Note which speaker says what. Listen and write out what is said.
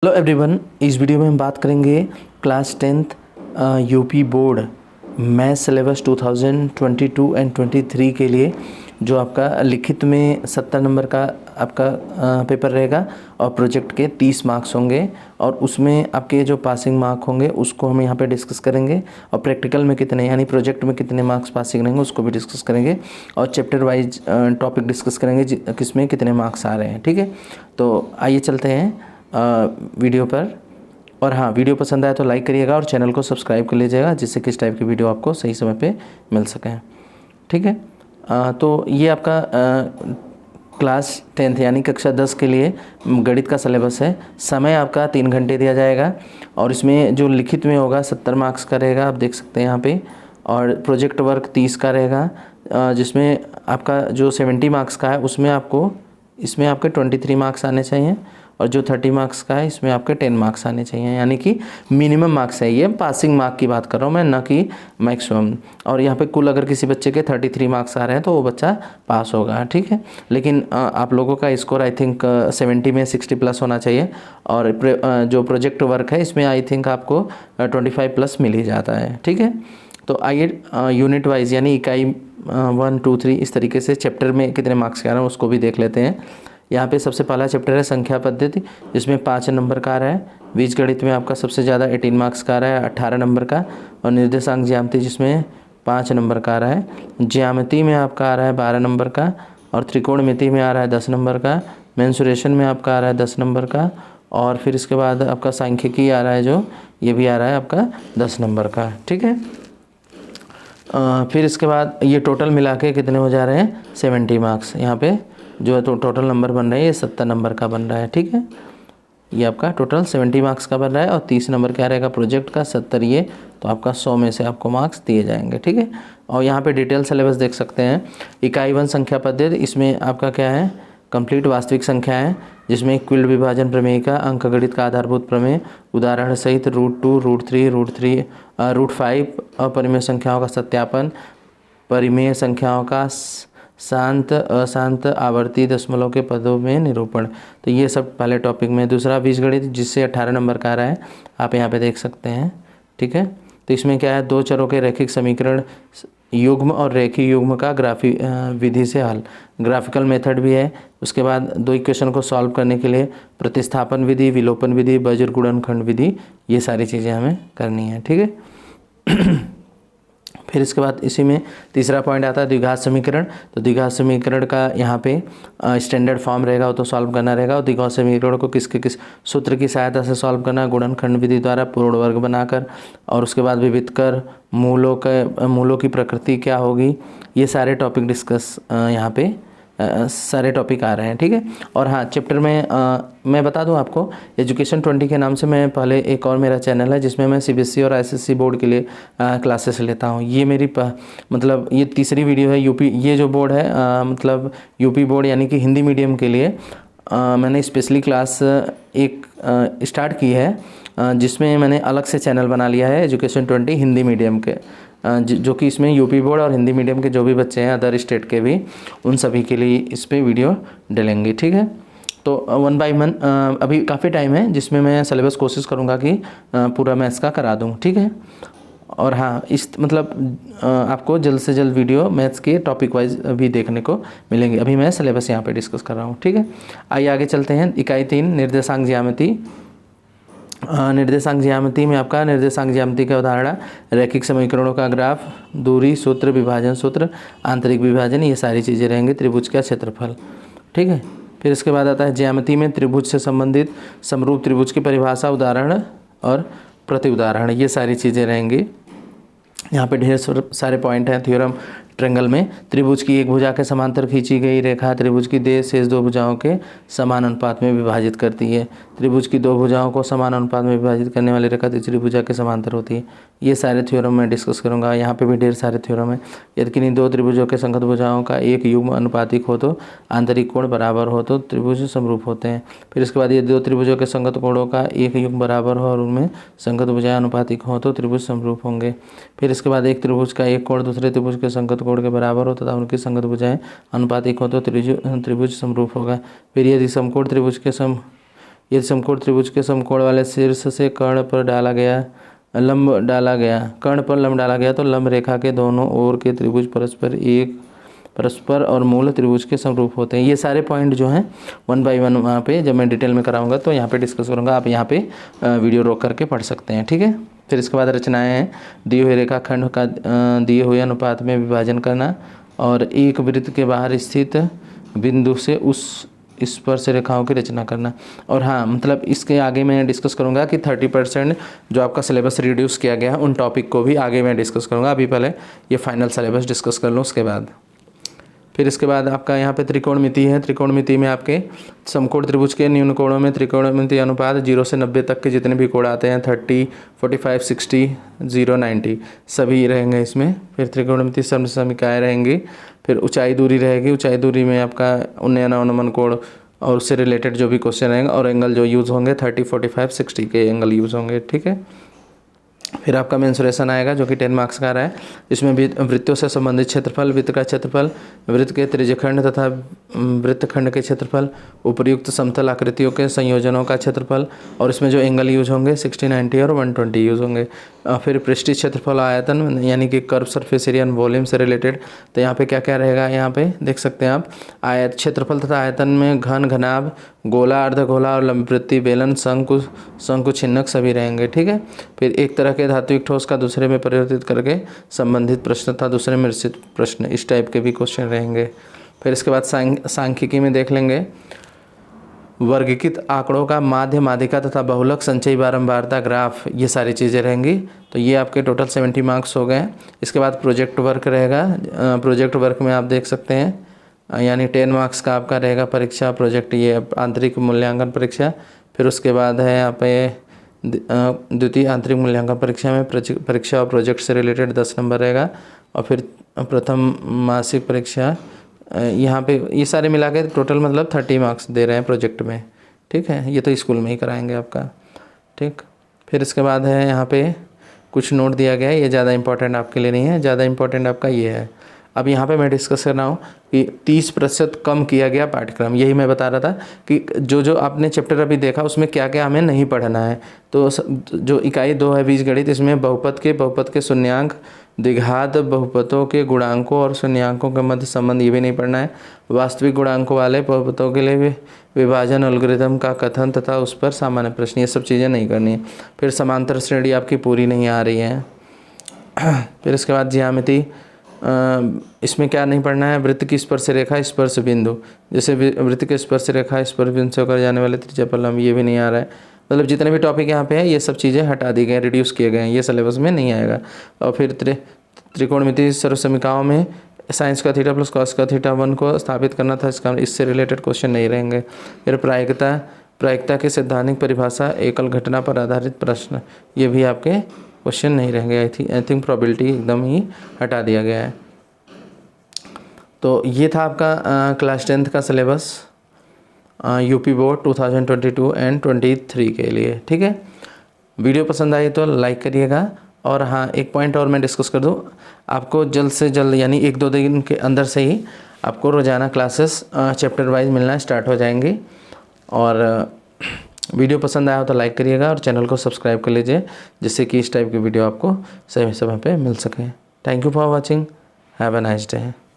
Speaker 1: Hello everyone, इस video में हम बात करेंगे class 10th UP board math syllabus 2022 and 23 के लिए जो आपका लिखित में 70 नंबर का आपका पेपर रहेगा और प्रोजेक्ट के 30 मार्क्स होंगे और उसमें आपके जो पासिंग मार्क होंगे उसको हम यहाँ पे डिस्कस करेंगे और प्रैक्टिकल में कितने यानी प्रोजेक्ट में कितने मार्क्स पासिंग रहेंगे उसको भी डिस्कस करेंगे और चैप्टर वाइज टॉपिक डिस्कस करेंगे किसमें कितने मार्क्स आ रहे हैं। ठीक है, तो आइए चलते हैं वीडियो पर। और हाँ, वीडियो पसंद आए तो लाइक करिएगा और चैनल को सब्सक्राइब कर लीजिएगा जिससे किस टाइप की वीडियो आपको सही समय पे मिल सके। ठीक है, तो ये आपका क्लास 10th यानी कक्षा 10 के लिए गणित का सिलेबस है। समय आपका 3 घंटे दिया जाएगा और इसमें जो लिखित में होगा 70 मार्क्स का रहेगा, आप देख सकते हैं यहाँ पे, और प्रोजेक्ट वर्क 30 का रहेगा जिसमें आपका जो 70 मार्क्स का है उसमें आपको इसमें आपके 23 मार्क्स आने चाहिए और जो 30 मार्क्स का है इसमें आपके 10 मार्क्स आने चाहिए, यानी कि मिनिमम मार्क्स है। ये पासिंग मार्क की बात कर रहा हूँ मैं, ना कि मैक्सिमम। और यहाँ पे कुल अगर किसी बच्चे के 33 मार्क्स आ रहे हैं तो वो बच्चा पास होगा। ठीक है, लेकिन आप लोगों का स्कोर आई थिंक 70 में 60 प्लस होना चाहिए और जो प्रोजेक्ट वर्क है इसमें आई थिंक आपको 25 प्लस मिल ही जाता है। ठीक है, तो आइए यूनिट वाइज यानी इकाई 1, 2, 3 इस तरीके से चैप्टर में कितने मार्क्स के आ रहे हैं उसको भी देख लेते हैं। यहाँ पे सबसे पहला चैप्टर है संख्या पद्धति, जिसमें 5 नंबर का आ रहा है। बीजगणित में आपका सबसे ज़्यादा 18 मार्क्स का आ रहा है, 18 नंबर का। और निर्देशांक ज्यामिति जिसमें 5 नंबर का आ रहा है। ज्यामिति में आपका आ रहा है 12 नंबर का और त्रिकोणमिति में आ रहा है 10 नंबर का। मेंसुरेशन में आपका आ रहा है 10 नंबर का और फिर इसके बाद आपका सांख्यिकी आ रहा है जो ये भी आ रहा है आपका 10 नंबर का। ठीक है, फिर इसके बाद ये टोटल मिला के कितने हो जा रहे हैं 70 मार्क्स। यहाँ पे जो है तो टोटल नंबर बन रहा है ये 70 नंबर का बन रहा है। ठीक है, ये आपका टोटल 70 मार्क्स का बन रहा है और 30 नंबर क्या रहेगा प्रोजेक्ट का, 70 ये, तो आपका 100 में से आपको मार्क्स दिए जाएंगे। ठीक है, और यहाँ पे डिटेल सिलेबस देख सकते हैं। इकाई 1 संख्या पद्धति, इसमें आपका क्या है कंप्लीट वास्तविक संख्या है, जिसमें क्विल्ड विभाजन प्रमेय का अंकगणित का आधारभूत प्रमेय उदाहरण सहित √2, √3, √5 अपरिमेय संख्याओं का सत्यापन, परिमेय संख्याओं का शांत अशांत आवर्ती दशमलव के पदों में निरूपण, तो ये सब पहले टॉपिक में। दूसरा बीजगणित जिससे 18 नंबर का आ रहा है, आप यहाँ पे देख सकते हैं। ठीक है, तो इसमें क्या है 2 चरों के रैखिक समीकरण युग्म और रेखीय युग्म का विधि से हल, ग्राफिकल मेथड भी है। उसके बाद 2 इक्वेशन को सॉल्व करने के लिए प्रतिस्थापन विधि, विलोपन विधि, बज्र गुणनखंड विधि, ये सारी चीज़ें हमें करनी है। ठीक है फिर इसके बाद इसी में तीसरा पॉइंट आता है द्विघात समीकरण। तो द्विघात समीकरण का यहाँ पे स्टैंडर्ड फॉर्म रहेगा, वो तो सॉल्व करना रहेगा। और द्विघात समीकरण को किस सूत्र की सहायता से सॉल्व करना, गुणनखंड विधि द्वारा पूर्ण वर्ग बनाकर, और उसके बाद विविध कर, मूलों की प्रकृति क्या होगी, ये सारे टॉपिक डिस्कस यहाँ पे सारे टॉपिक आ रहे हैं। ठीक है, और हाँ चैप्टर में मैं बता दूं आपको, एजुकेशन 20 के नाम से मैं पहले एक और मेरा चैनल है जिसमें मैं सीबीएसई और आईसीएसई बोर्ड के लिए क्लासेस लेता हूं। ये मेरी मतलब ये तीसरी वीडियो है। यूपी ये जो बोर्ड है मतलब यूपी बोर्ड यानी कि हिंदी मीडियम के लिए मैंने स्पेशली क्लास एक स्टार्ट की है जिसमें मैंने अलग से चैनल बना लिया है एजुकेशन 20 हिंदी मीडियम के, जो कि इसमें यूपी बोर्ड और हिंदी मीडियम के जो भी बच्चे हैं अदर स्टेट के भी, उन सभी के लिए इस पर वीडियो डलेंगे। ठीक है, तो 1 बाय 1 अभी काफ़ी टाइम है जिसमें मैं सिलेबस कोशिश करूँगा कि पूरा मैथ्स का करा दूँ। ठीक है, और हाँ इस मतलब आपको जल्द से जल्द वीडियो मैथ्स के टॉपिक वाइज भी देखने को मिलेंगे। अभी मैं सिलेबस यहाँ पे डिस्कस कर रहा हूँ। ठीक है, आइए आगे चलते हैं। इकाई 3 निर्देशांक ज्यामिति। निर्देशांक ज्यामिति में आपका निर्देशांक ज्यामिति का उदाहरण रैखिक समीकरणों का ग्राफ, दूरी सूत्र, विभाजन सूत्र, आंतरिक विभाजन, ये सारी चीज़ें रहेंगी। त्रिभुज का क्षेत्रफल। ठीक है, फिर इसके बाद आता है ज्यामिति में त्रिभुज से संबंधित समरूप त्रिभुज की परिभाषा, उदाहरण और प्रति उदाहरण, ये सारी चीज़ें रहेंगी। यहाँ पे ढेर सारे पॉइंट हैं। थ्योरम ट्रेंगल में त्रिभुज की एक भुजा के समांतर खींची गई रेखा त्रिभुज की देह शेष 2 भुजाओं के समान अनुपात में विभाजित करती है। त्रिभुज की 2 भुजाओं को समान अनुपात में विभाजित करने वाली रेखा तीसरी भुजा के समांतर होती है। ये सारे थ्योरम मैं डिस्कस करूँगा। यहाँ पे भी ढेर सारे थ्योरम है। यदि किन्हीं 2 त्रिभुजों के संगत भुजाओं का एक युग्म अनुपातिक हो तो आंतरिक कोण बराबर हो तो त्रिभुज समरूप होते हैं। फिर इसके बाद ये 2 त्रिभुजों के संगत कोणों का एक युग्म बराबर हो और उनमें संगत भुजाएं अनुपातिक हो तो त्रिभुज समरूप होंगे। फिर इसके बाद एक त्रिभुज का एक कोण दूसरे त्रिभुज के संगत कोण के बराबर हो तथा उनकी संगत भुजाएं अनुपातिक हो तो त्रिभुज समरूप होगा। फिर यदि समकोण त्रिभुज के यदि समकोण त्रिभुज के समकोण वाले शीर्ष से कर्ण पर डाला गया लंब डाला गया कर्ण पर लंब डाला गया तो लंब रेखा के दोनों ओर के त्रिभुज परस्पर और मूल त्रिभुज के समरूप होते हैं। ये सारे पॉइंट जो हैं 1 बाय 1 वहाँ पे जब मैं डिटेल में कराऊंगा तो यहाँ पे डिस्कस करूँगा, आप यहाँ पे वीडियो रोक करके पढ़ सकते हैं, ठीक है। फिर इसके बाद रचनाएं हैं, दिए हुए रेखाखंड का दिए हुए अनुपात में विभाजन करना और एक वृत्त के बाहर स्थित बिंदु से उस स्पर्श रेखाओं की रचना करना। और हाँ, मतलब इसके आगे मैं डिस्कस करूँगा कि 30% जो आपका सिलेबस रिड्यूस किया गया है उन टॉपिक को भी आगे मैं डिस्कस करूँगा। अभी पहले ये फाइनल सिलेबस डिस्कस कर लूँ उसके बाद। फिर इसके बाद आपका यहाँ पे त्रिकोणमिति है। त्रिकोणमिति में आपके समकोण त्रिभुज के न्यून कोणों में त्रिकोणमिति अनुपात 0 से 90 तक के जितने भी कोण आते हैं 30, 45, 60, 0, 90 सभी रहेंगे इसमें। फिर त्रिकोणमिति समसमीकाएँ रहेंगी। फिर ऊंचाई दूरी रहेगी, ऊंचाई दूरी में आपका उन्नयन अवनमन कोण और उससे रिलेटेड जो भी क्वेश्चन रहेंगे और एंगल जो यूज़ होंगे 30, 45, 60 के एंगल यूज़ होंगे, ठीक है। फिर आपका मेंसुरेशन आएगा जो कि 10 मार्क्स का रहा है। इसमें भी वृत्तों से संबंधित क्षेत्रफल, वृत्त का क्षेत्रफल, वृत्त के त्रिज्यखंड तथा वृत्तखंड के क्षेत्रफल, उपर्युक्त समतल आकृतियों के संयोजनों का क्षेत्रफल और इसमें जो एंगल यूज होंगे 60, 90 और 120 यूज होंगे। फिर पृष्ठीय क्षेत्रफल आयतन यानी कि कर्व सरफेस एरिया वॉल्यूम से रिलेटेड, तो यहाँ पे क्या क्या रहेगा, यहाँ पे देख सकते हैं आप। आयत क्षेत्रफल तथा आयतन में घन, घनाभ, गोला, अर्धगोला और लंबवृत्ति, बेलन, शंकु, छिन्नक सभी रहेंगे, ठीक है। फिर एक तरह के धात्विक ठोस का दूसरे में परिवर्तित करके संबंधित प्रश्न तथा दूसरे में निश्चित प्रश्न, इस टाइप के भी क्वेश्चन रहेंगे। फिर इसके बाद सांख्यिकी में देख लेंगे वर्गीकृत आंकड़ों का माध्य, माध्यिका तथा बहुलक, संचयी बारंबारता, ग्राफ, ये सारी चीज़ें रहेंगी। तो ये आपके टोटल 70 मार्क्स हो गए। इसके बाद प्रोजेक्ट वर्क रहेगा। प्रोजेक्ट वर्क में आप देख सकते हैं यानी 10 मार्क्स का आपका रहेगा परीक्षा प्रोजेक्ट, ये आंतरिक मूल्यांकन परीक्षा। फिर उसके बाद है यहाँ पे द्वितीय आंतरिक मूल्यांकन परीक्षा में परीक्षा और प्रोजेक्ट से रिलेटेड 10 नंबर रहेगा। और फिर प्रथम मासिक परीक्षा, यहाँ पे ये सारे मिला के टोटल मतलब 30 मार्क्स दे रहे हैं प्रोजेक्ट में, ठीक है। ये तो स्कूल में ही कराएंगे आपका, ठीक। फिर इसके बाद है यहाँ पे कुछ नोट दिया गया है, ये ज़्यादा इंपॉर्टेंट आपके लिए नहीं है, ज़्यादा इंपॉर्टेंट आपका ये है। अब यहाँ पे मैं डिस्कस कर रहा हूँ कि 30% कम किया गया पाठ्यक्रम। यही मैं बता रहा था कि जो आपने चैप्टर अभी देखा उसमें क्या क्या हमें नहीं पढ़ना है। तो जो इकाई 2 है बीजगणित, इसमें बहुपद के शून्यांक, द्विघात बहुपदों के गुणांकों और शून्यांकों के मध्य संबंध ये भी नहीं पढ़ना है। वास्तविक गुणांकों वाले बहुपदों के लिए विभाजन एल्गोरिथम का कथन तथा उस पर सामान्य प्रश्न, ये सब चीज़ें नहीं करनी है। फिर समांतर श्रेणी आपकी पूरी नहीं आ रही है। फिर इसके बाद ज्यामिति, इसमें क्या नहीं पढ़ना है, वृत्त की स्पर्श रेखा, स्पर्श बिंदु, जैसे वृत्त के स्पर्श रेखा स्पर्श बिंदु से होकर जाने वाले त्रिज्या पर लंब, ये भी नहीं आ रहा है। मतलब जितने भी टॉपिक यहाँ पे है ये सब चीज़ें हटा दी गई, रिड्यूस किए गए हैं, ये सिलेबस में नहीं आएगा। और फिर त्रिकोणमिति सर्वसमीकाओं में साइंस का थीटा प्लस कॉस का थीटा 1 को स्थापित करना था, इससे रिलेटेड क्वेश्चन नहीं रहेंगे। फिर प्रायिकता के सैद्धांतिक परिभाषा, एकल घटना पर आधारित प्रश्न, ये भी आपके क्वेश्चन नहीं रहेंगे। आई थिंक प्रोबेबिलिटी एकदम ही हटा दिया गया है। तो ये था आपका क्लास 10th का सिलेबस यूपी बोर्ड 2022 एंड 23 के लिए, ठीक है। वीडियो पसंद आई तो लाइक करिएगा। और हाँ, एक पॉइंट और मैं डिस्कस कर दूँ, आपको जल्द से जल्द यानी 1-2 दिन के अंदर से ही आपको रोज़ाना क्लासेस चैप्टर वाइज मिलना स्टार्ट हो जाएंगी। और वीडियो पसंद आया हो तो लाइक करिएगा और चैनल को सब्सक्राइब कर लीजिए, जिससे कि इस टाइप की वीडियो आपको समय समय पे मिल सके। Thank you for watching, have a nice day.